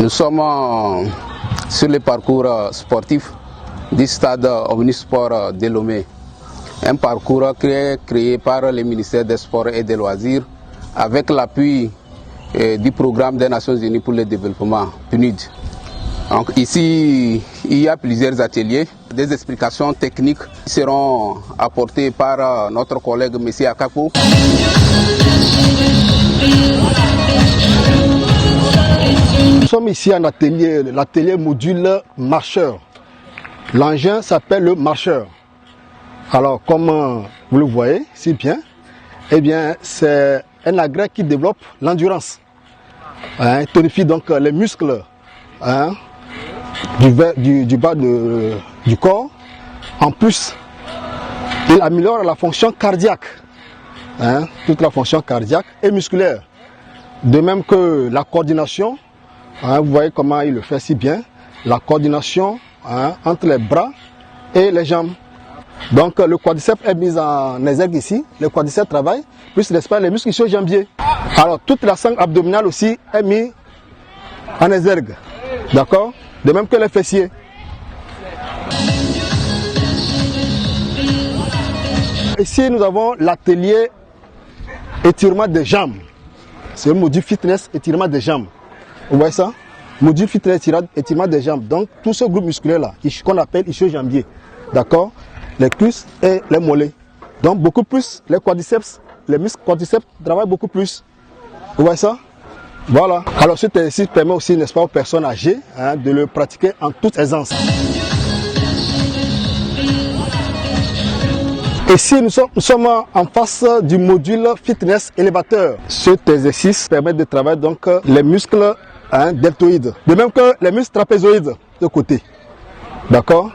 Nous sommes sur le parcours sportif du stade Omnisport de Lomé. Un parcours créé par le ministère des Sports et des Loisirs avec l'appui du programme des Nations Unies pour le développement, PNUD. Donc ici, il y a plusieurs ateliers. Des explications techniques seront apportées par notre collègue M. Akapo. Nous sommes ici en atelier, l'atelier module marcheur. L'engin s'appelle le marcheur. Alors, comme vous le voyez si bien, eh bien, c'est un agrès qui développe l'endurance. Tonifie donc les muscles du bas du corps. En plus, il améliore la fonction cardiaque, toute la fonction cardiaque et musculaire. De même que la coordination, vous voyez comment il le fait si bien, la coordination entre les bras et les jambes. Donc le quadriceps est mis en exergue ici, le quadriceps travaille, plus les muscles ischio-jambiers. Alors toute la sangle abdominale aussi est mise en exergue, d'accord? De même que les fessiers. Ici nous avons l'atelier étirement des jambes. C'est le module fitness étirement des jambes. Vous voyez ça? Module fitness étirement des jambes. Donc tout ce groupe musculaire là, qu'on appelle ischio-jambier, d'accord? Les cuisses et les mollets. Donc beaucoup plus les quadriceps, les muscles quadriceps travaillent beaucoup plus. Vous voyez ça? Voilà. Alors cet exercice permet aussi, n'est-ce pas, aux personnes âgées de le pratiquer en toute aisance. Ici, nous sommes en face du module fitness élévateur. Cet exercice permet de travailler donc les muscles deltoïdes, de même que les muscles trapézoïdes de côté. D'accord?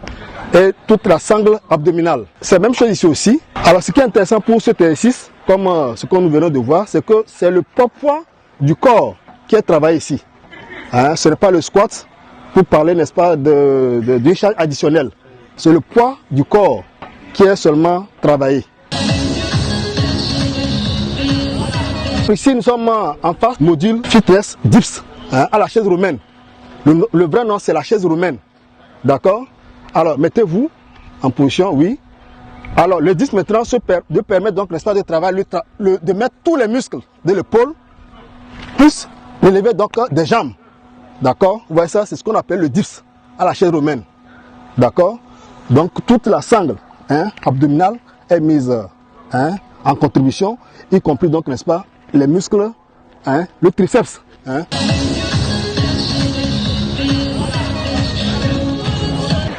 Et toute la sangle abdominale. C'est la même chose ici aussi. Alors ce qui est intéressant pour cet exercice, comme ce que nous venons de voir, c'est que c'est le propre poids du corps qui est travaillé ici. Ce n'est pas le squat pour parler, n'est-ce pas, d'une charge additionnelle. C'est le poids du corps qui est seulement travaillé. Ici nous sommes en face module fitness dips à la chaise romaine. Le vrai nom c'est la chaise romaine. D'accord? Alors, mettez-vous en position, oui. Alors, le disque maintenant permet donc, n'est-ce pas, de travailler, de mettre tous les muscles de l'épaule, plus l'élever donc des jambes. D'accord? Vous voyez ça, c'est ce qu'on appelle le dips à la chaise romaine. D'accord? Donc, toute la sangle abdominale est mise en contribution, y compris donc, n'est-ce pas, les muscles, le triceps.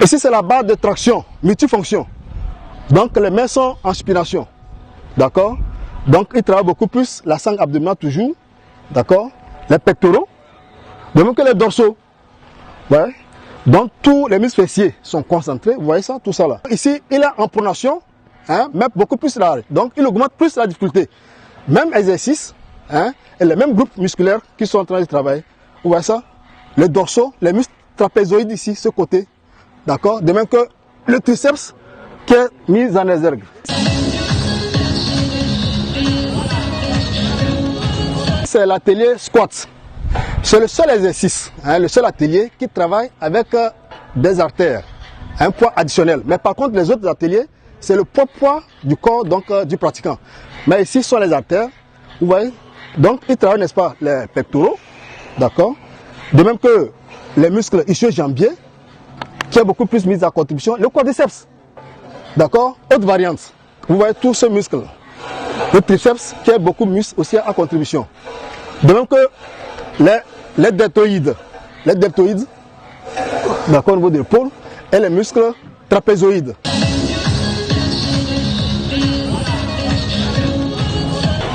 Ici, c'est la barre de traction multifonction. Donc, les mains sont en supination. D'accord? Donc, il travaille beaucoup plus la sangle abdominale toujours. D'accord? Les pectoraux. De même que les dorsaux. Ouais. Donc, tous les muscles fessiers sont concentrés. Vous voyez ça? Tout ça là. Ici, il est en pronation, mais beaucoup plus large. Donc, il augmente plus la difficulté. Même exercice, et les mêmes groupes musculaires qui sont en train de travailler. Vous voyez ça? Les dorsaux, les muscles trapézoïdes ici, ce côté. D'accord? De même que le triceps qui est mis en exergue. C'est l'atelier squat. C'est le seul exercice, le seul atelier qui travaille avec des artères, un poids additionnel. Mais par contre, les autres ateliers, c'est le poids du corps donc, du pratiquant. Mais ici, ce sont les artères. Vous voyez? Donc, il travaille, n'est-ce pas, les pectoraux. D'accord? De même que les muscles ischio-jambiers, qui est beaucoup plus mis à contribution, le quadriceps. D'accord? Autre variante. Vous voyez tous ces muscles. Le triceps qui est beaucoup mis aussi à contribution. De même que les deltoïdes. Les deltoïdes, d'accord, au niveau de l'épaule, et les muscles trapézoïdes.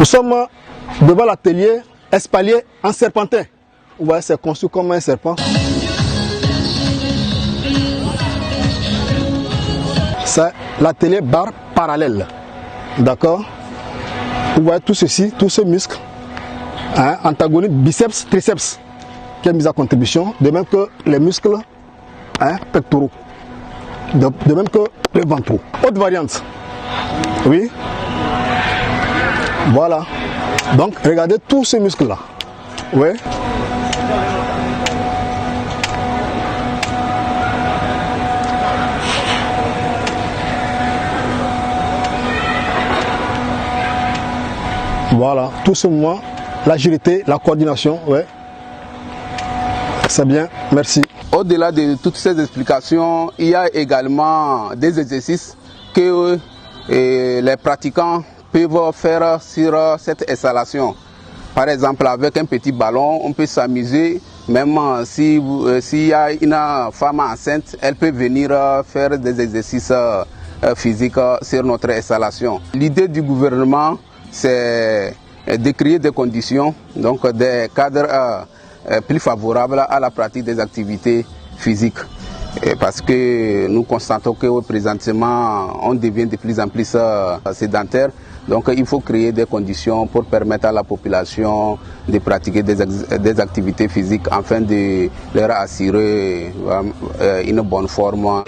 Nous sommes devant l'atelier espalier en serpentin. Vous voyez, c'est conçu comme un serpent. C'est l'atelier barre parallèle. D'accord? Vous voyez tout ceci, tous ces muscles, antagonistes, biceps, triceps, qui est mis à contribution, de même que les muscles pectoraux, de même que les ventraux. Autre variante. Oui. Voilà. Donc, regardez tous ces muscles-là. Oui. Voilà, tout ce mouvement, l'agilité, la coordination, ouais. C'est bien, merci. Au-delà de toutes ces explications, il y a également des exercices que les pratiquants peuvent faire sur cette installation. Par exemple, avec un petit ballon, on peut s'amuser. Même s'il y a une femme enceinte, elle peut venir faire des exercices physiques sur notre installation. L'idée du gouvernement, c'est de créer des conditions, donc des cadres plus favorables à la pratique des activités physiques. Parce que nous constatons que présentement, on devient de plus en plus sédentaire. Donc il faut créer des conditions pour permettre à la population de pratiquer des activités physiques afin de leur assurer une bonne forme.